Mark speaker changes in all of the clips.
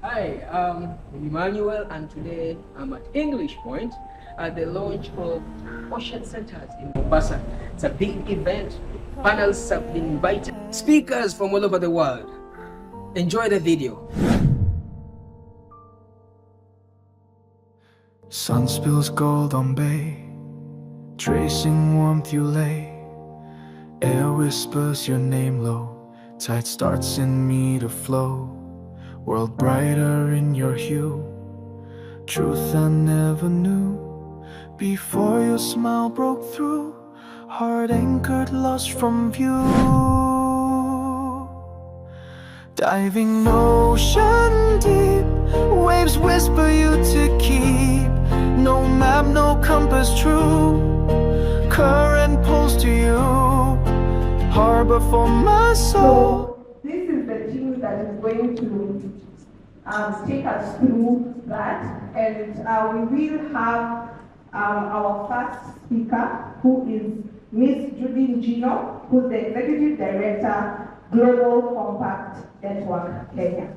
Speaker 1: Hi, I'm Emmanuel, and today I'm at English Point at the launch of Ocean Centers in Mombasa. It's a big event. Panels have been invited. Speakers from all over the world. Enjoy the video.
Speaker 2: Sun spills gold on bay, tracing warmth you lay. Air whispers your name low, tide starts in me to flow. World brighter in your hue, truth I never knew. Before your smile broke through, heart anchored lost from view. Diving ocean deep, waves whisper you to keep. No map, no compass true, current pulls to you, harbor for my soul.
Speaker 3: So this is the team that is going to take us through that, and we will have our first speaker, who is Miss Judy Gino, who's the Executive Director, Global Compact Network, Kenya.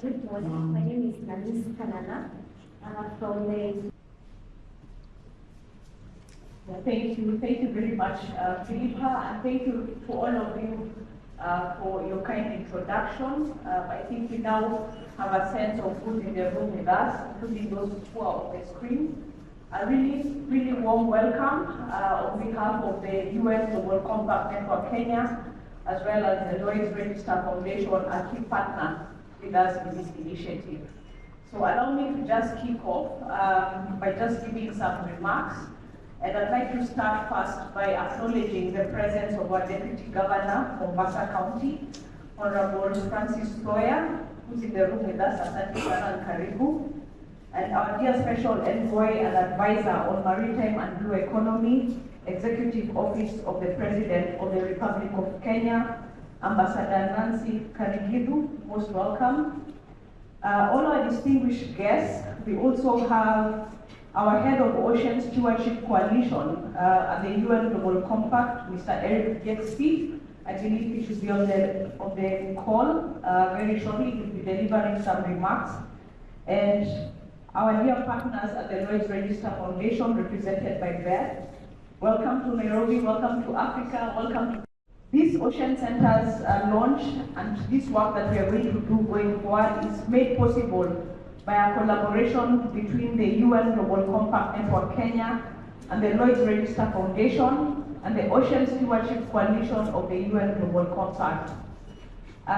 Speaker 4: Good morning. My name is Nanis Kanana from the.
Speaker 3: Thank you very much, Philippa, and thank you to all of you for your kind introduction. I think we now have a sense of who's in the room with us, including those who are on the screen. A really warm welcome on behalf of the UN Global Compact Network Kenya, as well as the Lloyd's Register Foundation, a key partner with us in this initiative. So allow me to just kick off by just giving some remarks. And I'd like to start first by acknowledging the presence of our Deputy Governor from Mombasa County, Honorable Francis Toya, who's in the room with us, Asante Sana and Karibu, and our dear Special Envoy and Advisor on Maritime and Blue Economy, Executive Office of the President of the Republic of Kenya, Ambassador Nancy Karigidu, most welcome. All our distinguished guests, we also have our Head of Ocean Stewardship Coalition at the UN Global Compact, Mr. Eric Gexby. I believe he should be on the call very shortly. He will be delivering some remarks. And our dear partners at the Lloyd's Register Foundation, represented by Beth. Welcome to Nairobi, welcome to Africa, welcome to this Ocean Center's launch, and this work that we are going to do going forward is made possible by a collaboration between the UN Global Compact Network Kenya and the Lloyd's Register Foundation and the Ocean Stewardship Coalition of the UN Global Compact.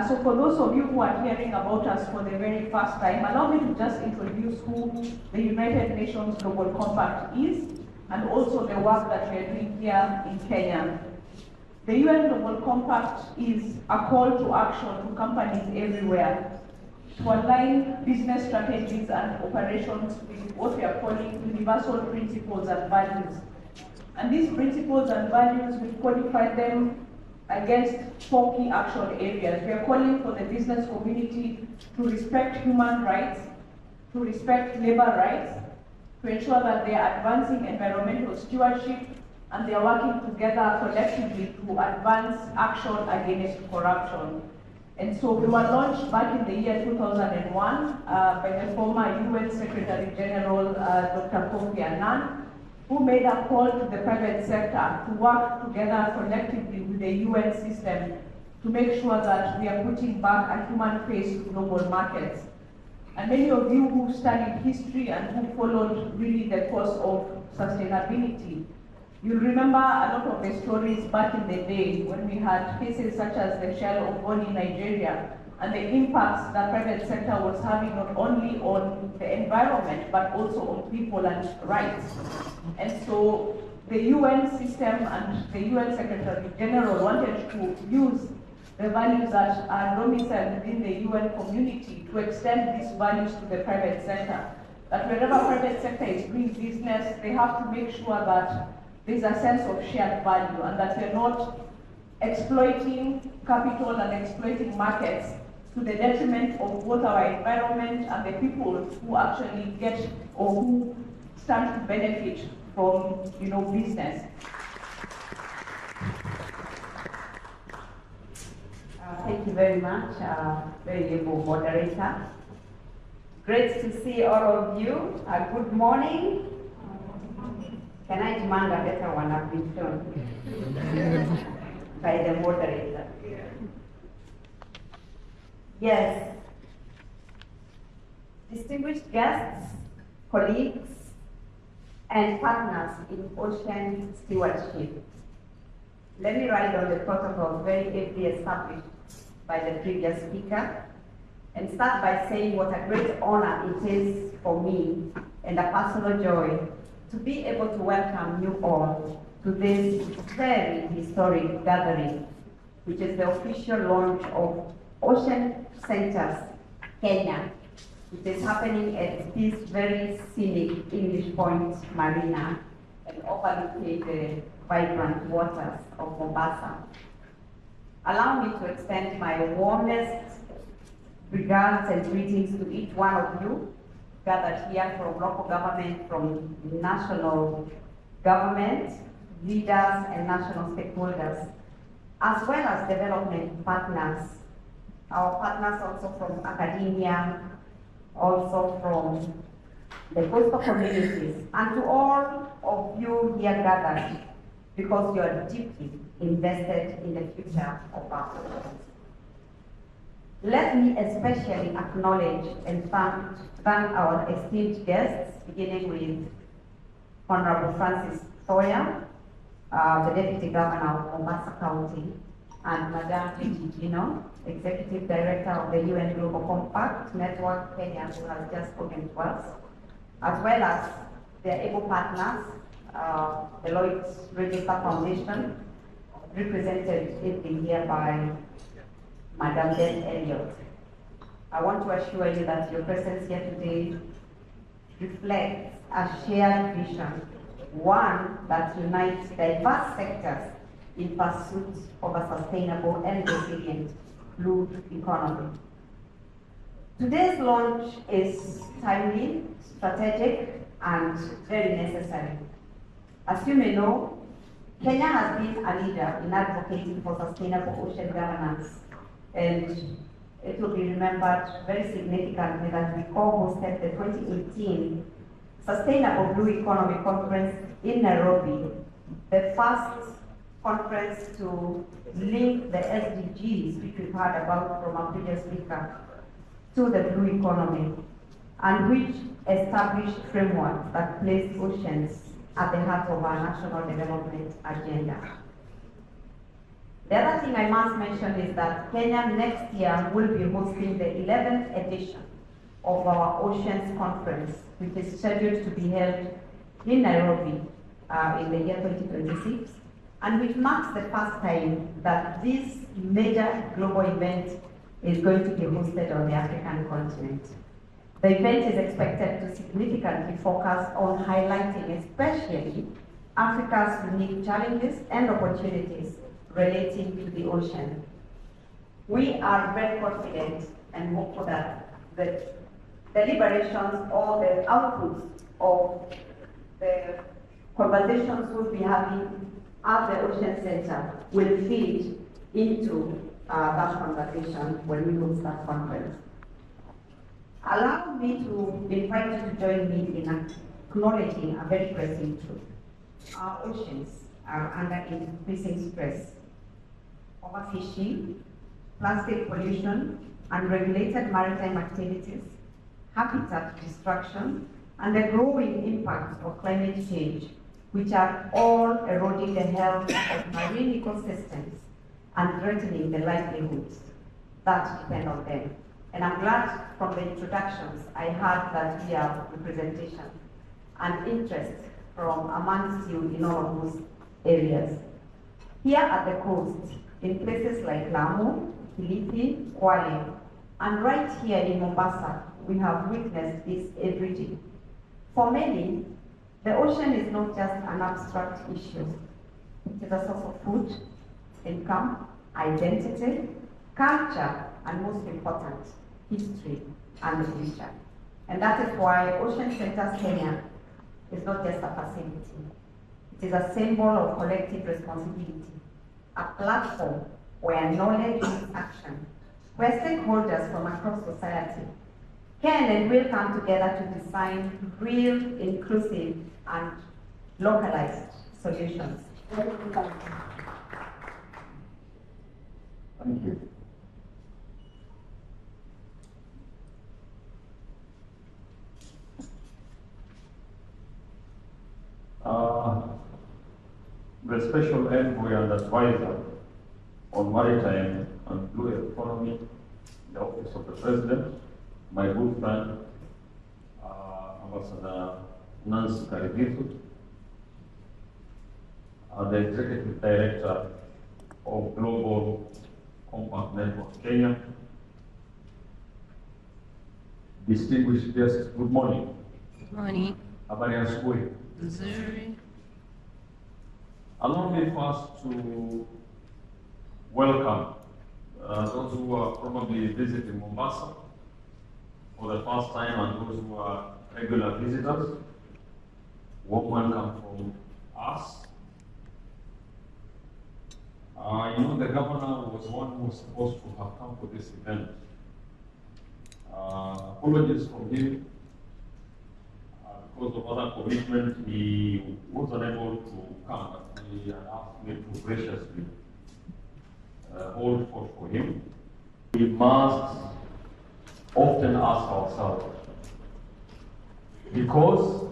Speaker 3: So for those of you who are hearing about us for the very first time, allow me to just introduce who the United Nations Global Compact is, and also the work that we are doing here in Kenya. The UN Global Compact is a call to action to companies everywhere to align business strategies and operations with what we are calling universal principles and values. And these principles and values, we qualify them against 4 key action areas. We are calling for the business community to respect human rights, to respect labor rights, to ensure that they are advancing environmental stewardship, and they are working together collectively to advance action against corruption. And so we were launched back in the year 2001 by the former UN Secretary General, Dr. Kofi Annan, who made a call to the private sector to work together collectively with the UN system to make sure that we are putting back a human face to global markets. And many of you who studied history and who followed really the course of sustainability, you'll remember a lot of the stories back in the day when we had cases such as the Shell of Bonny, Nigeria, and the impacts that private sector was having not only on the environment, but also on people and rights. And so the UN system and the UN Secretary General wanted to use the values that are domiciled within the UN community to extend these values to the private sector. That wherever private sector is doing business, they have to make sure that there's a sense of shared value and that we're not exploiting capital and exploiting markets to the detriment of both our environment and the people who actually get or who stand to benefit from, business.
Speaker 5: Thank you very much, very able moderator. Great to see all of you. Good morning. Can I demand a better one? I've been shown by the moderator. Yes. Distinguished guests, colleagues, and partners in ocean stewardship. Let me ride on the protocols very ably established by the previous speaker and start by saying what a great honor it is for me and a personal joy to be able to welcome you all to this very historic gathering, which is the official launch of Ocean Centers Kenya, which is happening at this very scenic English Point Marina and overlooking the vibrant waters of Mombasa. Allow me to extend my warmest regards and greetings to each one of you gathered here from local government, from national government, leaders and national stakeholders, as well as development partners. Our partners also from academia, also from the coastal communities, and to all of you here gathered, because you are deeply invested in the future of our oceans. Let me especially acknowledge and thank our esteemed guests, beginning with Honorable Francis Thoya, the Deputy Governor of Mombasa County, and Madame Gigi Gino, Executive Director of the UN Global Compact Network Kenya, who has just spoken to us, as well as their able partners, the Lloyd's Register Foundation, represented here by Madam Deb Elliott. I want to assure you that your presence here today reflects a shared vision, one that unites diverse sectors in pursuit of a sustainable and resilient blue economy. Today's launch is timely, strategic, and very necessary. As you may know, Kenya has been a leader in advocating for sustainable ocean governance, and it will be remembered very significantly that we co-hosted the 2018 Sustainable Blue Economy Conference in Nairobi, the first conference to link the SDGs, which we've heard about from our previous speaker, to the blue economy, and which established frameworks that placed oceans at the heart of our national development agenda. The other thing I must mention is that Kenya next year will be hosting the 11th edition of our Oceans Conference, which is scheduled to be held in Nairobi in the year 2026, and which marks the first time that this major global event is going to be hosted on the African continent. The event is expected to significantly focus on highlighting especially Africa's unique challenges and opportunities relating to the ocean. We are very confident and hopeful that the deliberations or the outputs of the conversations we'll be having at the Ocean Center will feed into that conversation when we host that conference. Allow me to invite you to join me in acknowledging a very pressing truth. Our oceans are under increasing stress. Overfishing, plastic pollution, unregulated maritime activities, habitat destruction, and the growing impacts of climate change, which are all eroding the health of marine ecosystems and threatening the livelihoods that depend on them. And I'm glad from the introductions I heard that we have representation and interest from amongst you in all of those areas. Here at the coast, in places like Lamu, Kilifi, Kwale, and right here in Mombasa, we have witnessed this every day. For many, the ocean is not just an abstract issue. It is a source of food, income, identity, culture, and most important, history and the future. And that is why Ocean Centers Kenya is not just a facility. It is a symbol of collective responsibility, a platform where knowledge meets action, where stakeholders from across society can and will come together to design real, inclusive, and localized solutions.
Speaker 6: Thank you. The Special Envoy and Advisor on Maritime and Blue Economy, the Office of the President, my good friend, Ambassador Nancy Karigitu, the Executive Director of Global Compact Network Kenya. Distinguished guests, good morning.
Speaker 7: Good morning.
Speaker 6: Habari ya asubuhi.
Speaker 7: Nzuri.
Speaker 6: Allow me first to welcome those who are probably visiting Mombasa for the first time and those who are regular visitors. Warm welcome from us. The governor was one who was supposed to have come for this event. Apologies from him. Because of other commitment, he was unable to come, but he asked me to graciously hold forth for him. We must often ask ourselves, because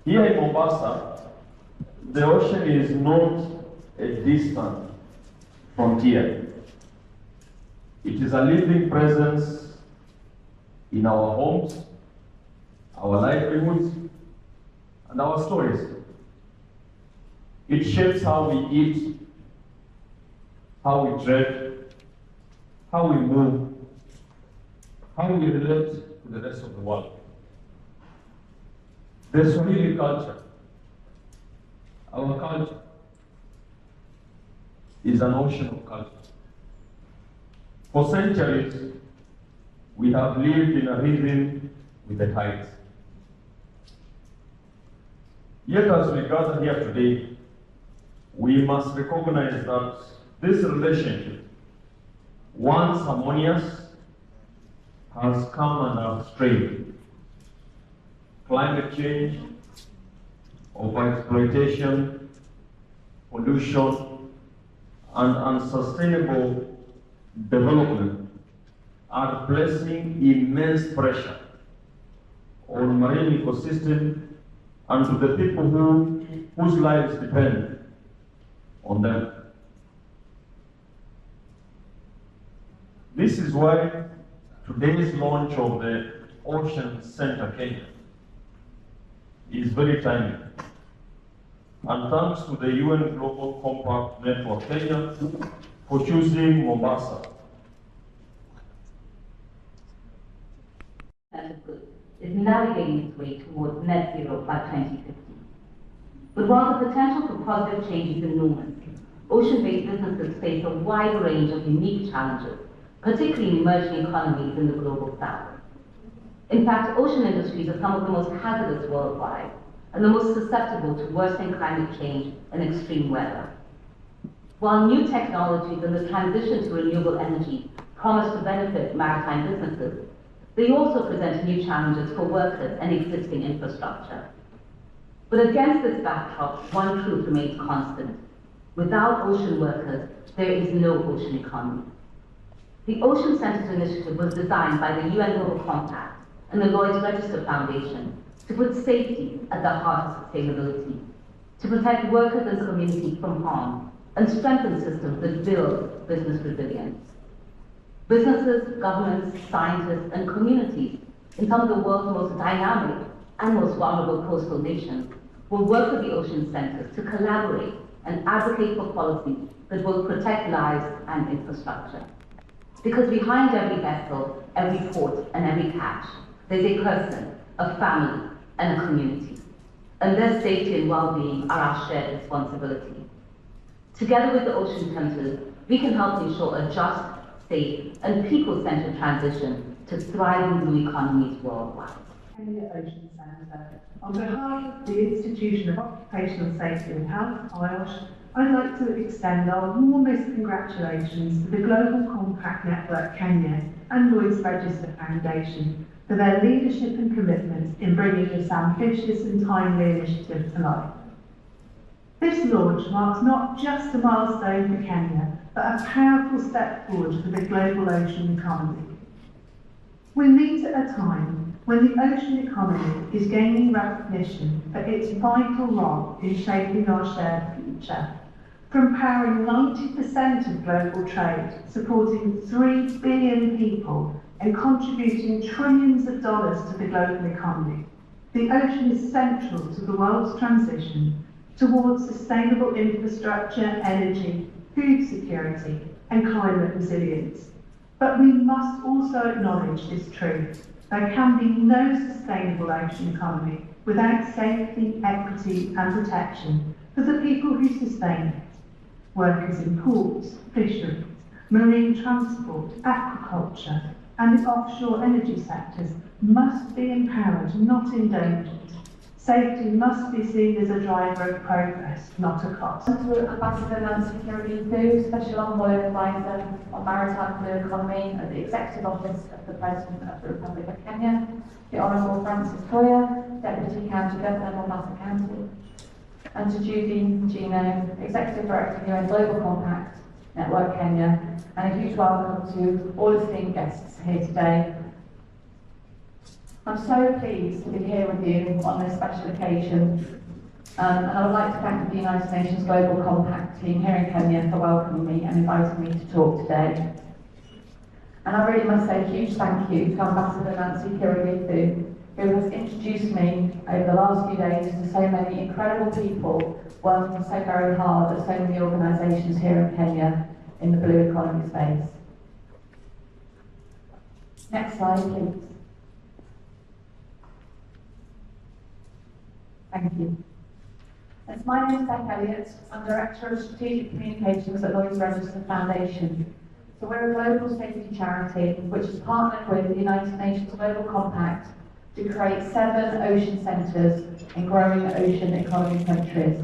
Speaker 6: here in Mombasa, the ocean is not a distant frontier. It is a living presence in our homes, our livelihoods, and our stories. It shapes how we eat, how we trade, how we move, how we relate to the rest of the world. The Swahili culture, our culture, is an ocean of culture. For centuries, we have lived in a rhythm with the tides. Yet as we gather here today, we must recognize that this relationship, once harmonious, has come under strain. Climate change, overexploitation, pollution, and unsustainable development are placing immense pressure on marine ecosystem and to the people whose lives depend on them. This is why today's launch of the Ocean Center Kenya is very timely. And thanks to the UN Global Compact Network Kenya for choosing Mombasa
Speaker 8: is navigating its way towards net zero by 2050. But while the potential for positive change is enormous, ocean-based businesses face a wide range of unique challenges, particularly in emerging economies in the global south. In fact, ocean industries are some of the most hazardous worldwide and the most susceptible to worsening climate change and extreme weather. While new technologies and the transition to renewable energy promise to benefit maritime businesses, they also present new challenges for workers and existing infrastructure. But against this backdrop, one truth remains constant. Without ocean workers, there is no ocean economy. The Ocean Centers Initiative was designed by the UN Global Compact and the Lloyd's Register Foundation to put safety at the heart of sustainability, to protect workers and communities from harm, and strengthen systems that build business resilience. Businesses, governments, scientists, and communities in some of the world's most dynamic and most vulnerable coastal nations will work with the ocean centers to collaborate and advocate for policies that will protect lives and infrastructure. Because behind every vessel, every port, and every catch, there's a person, a family, and a community. And their safety and well-being are our shared responsibility. Together with the ocean centers, we can help ensure a just, safe, and people-centered transition to thriving blue economies worldwide.
Speaker 9: Kenya Ocean Centre. On behalf of the Institution of Occupational Safety and Health, IOSH, I'd like to extend our warmest congratulations to the Global Compact Network Kenya and Lloyd's Register Foundation for their leadership and commitment in bringing this ambitious and timely initiative to life. This launch marks not just a milestone for Kenya, but a powerful step forward for the global ocean economy. We meet at a time when the ocean economy is gaining recognition for its vital role in shaping our shared future, from powering 90% of global trade, supporting 3 billion people, and contributing trillions of dollars to the global economy. The ocean is central to the world's transition towards sustainable infrastructure, energy, food security, and climate resilience. But we must also acknowledge this truth. There can be no sustainable ocean economy without safety, equity, and protection for the people who sustain it. Workers in ports, fisheries, marine transport, aquaculture, and the offshore energy sectors must be empowered, not endangered. Safety must be seen as a driver of progress, not a cost.
Speaker 3: To Ambassador Nancy Kirui, Special Envoy Advisor on Maritime Blue Economy at the Executive Office of the President of the Republic of Kenya, the Honourable Francis Toya, Deputy County Governor, Mombasa County, and to Judy Gino, Executive Director, UN Global Compact Network Kenya, and a huge welcome to all esteemed guests here today. I'm so pleased to be here with you on this special occasion, and I would like to thank the United Nations Global Compact team here in Kenya for welcoming me and inviting me to talk today. And I really must say a huge thank you to Ambassador Nancy Kirui, who has introduced me over the last few days to so many incredible people working so very hard at so many organisations here in Kenya in the blue economy space. Next slide, please. Thank you. Yes, my name is Beth Elliott. I'm Director of Strategic Communications at Lloyd's Register Foundation. So we're a global safety charity which has partnered with the United Nations Global Compact to create 7 ocean centres in growing ocean economy countries,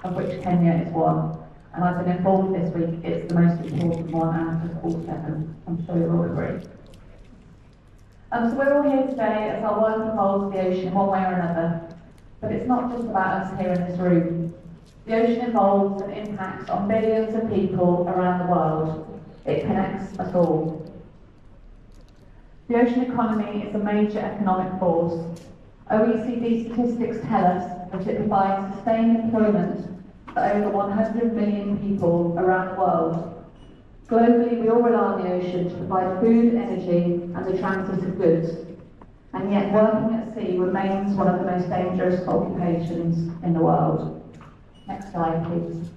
Speaker 3: of which Kenya is one. And I've been informed this week it's the most important one out of all 7. I'm sure you'll all agree. So we're all here today as our work involves the ocean one way or another. But it's not just about us here in this room. The ocean involves and impacts on billions of people around the world. It connects us all. The ocean economy is a major economic force. OECD statistics tell us that it provides sustained employment for over 100 million people around the world. Globally, we all rely on the ocean to provide food, energy, and the transit of goods. And yet working at sea remains one of the most dangerous occupations in the world. Next slide, please.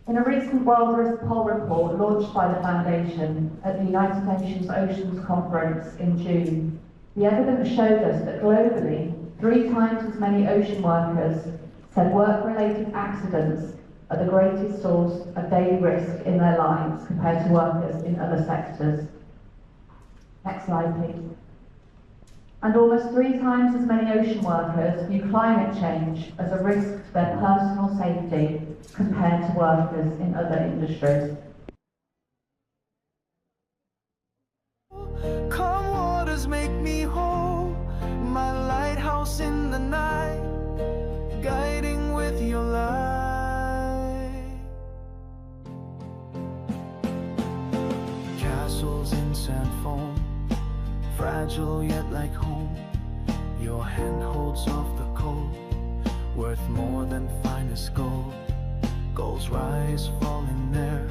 Speaker 3: In a recent World Risk Poll report launched by the Foundation at the United Nations Oceans Conference in June, the evidence showed us that globally, 3 times as many ocean workers said work-related accidents are the greatest source of daily risk in their lives compared to workers in other sectors. Next slide, please. And almost 3 times as many ocean workers view climate change as a risk to their personal safety compared to workers in other industries.
Speaker 2: Calm waters make me whole, my lighthouse in the night, guiding with your light. Castles in sand foam, fragile yet like home. Your hand holds off the cold, worth more than finest gold. Gulls rise, fall in there,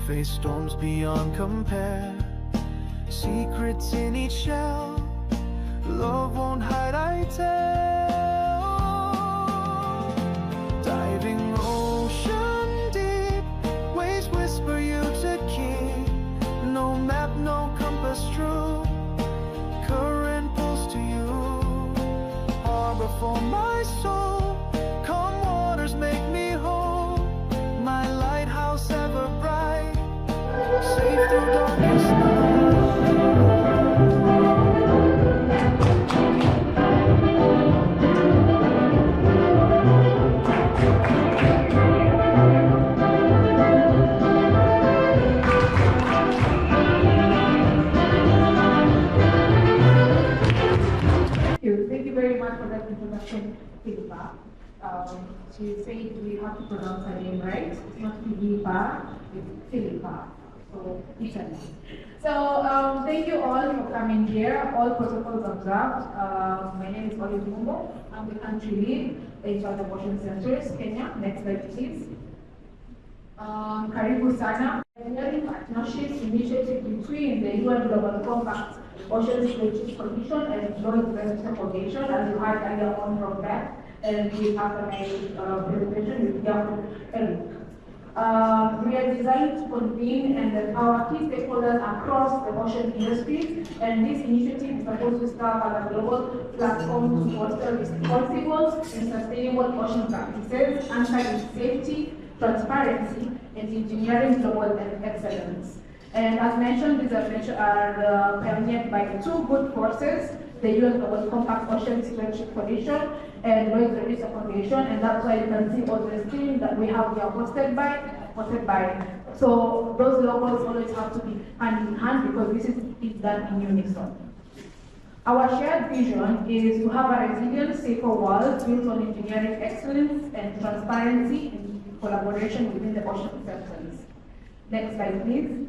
Speaker 2: face storms beyond compare. Secrets in each shell, love won't hide, I tell. Diving ocean deep, waves whisper you to keep. No map, no compass true, current pulls to you. Harbor for my soul, calm waters make me whole, my lighthouse ever
Speaker 3: Ocean Philippa. She said we have to pronounce her name right. It's not Philippa, it's Philippa. So, Italy. So, thank you all for coming here. All protocols observed. My name is Olive Mumbo. I'm the country lead in charge of Ocean Centers, Kenya. Next slide, please. Karibu Sana. Engineering partnership initiative between the UN Global Compact, Ocean Stewardship Commission, and Joint Venture Foundation, as you heard earlier on from that. And we have a presentation with Yaku Eric. We are designed to convene and empower key stakeholders across the ocean industry, and this initiative is supposed to serve as a global platform to foster responsible and sustainable ocean practices, anchored safety, transparency, and engineering global excellence. And as mentioned, these are pioneered by two good forces, the UN Global Compact Ocean Stewardship Coalition and Lloyd's Register Foundation, and that's why you can see all the screen that we have here posted by. So those logos always have to be hand in hand because this is done in unison. Our shared vision is to have a resilient, safer world built on engineering excellence and transparency and collaboration within the ocean sectors. Next slide, please.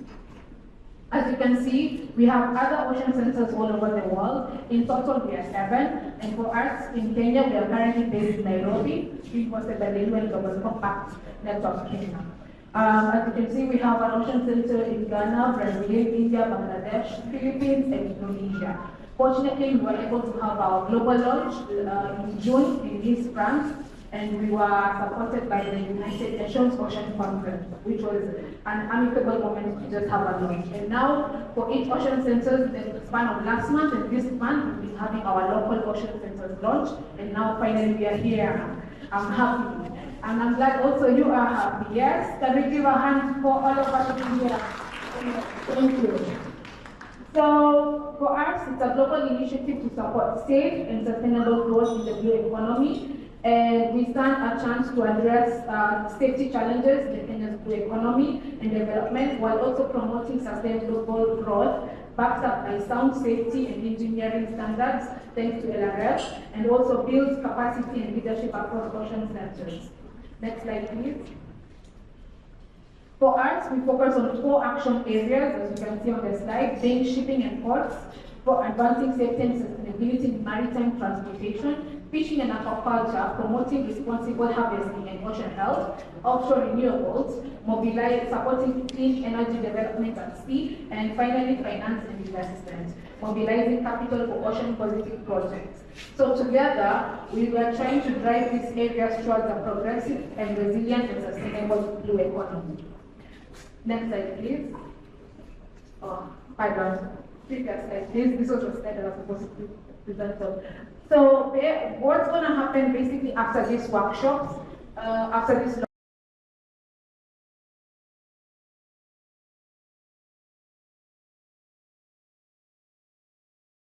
Speaker 3: As you can see, we have other ocean sensors all over the world. In total, we are 7. And for us in Kenya, we are currently based in Nairobi, being hosted by the UN Global Compact Network Kenya. As you can see, we have an ocean sensor in Ghana, Brazil, India, Bangladesh, Philippines, and Indonesia. Fortunately, we were able to have our global launch in June in Nice, France, and we were supported by the United Nations Ocean Conference, which was an amicable moment to just have a launch. And now, for each ocean sensors, the span of last month and this month, we've been having our local ocean sensors launch, and now finally we are here. I'm happy. And I'm glad also you are happy. Yes? Can we give a hand for all of us here? Thank you. So, for us, it's a global initiative to support safe and sustainable growth in the blue economy. And we stand a chance to address safety challenges in Kenya's blue economy and development while also promoting sustainable growth backed up by sound safety and engineering standards thanks to LRF, and also builds capacity and leadership across ocean sectors. Next slide, please. For us, we focus on 4 action areas, as you can see on the slide, being shipping and ports, for advancing safety and sustainability in maritime transportation, fishing and aquaculture, promoting responsible harvesting and ocean health, offshore renewables, supporting clean energy development at sea, and finally finance and investment, mobilizing capital for ocean positive projects. So together, we were trying to drive these areas towards a progressive and resilient and sustainable blue economy. Next slide, please. Oh, pardon. Previous slide, please. This was the slide that I was supposed to present. So what's going to happen basically after these workshops, after this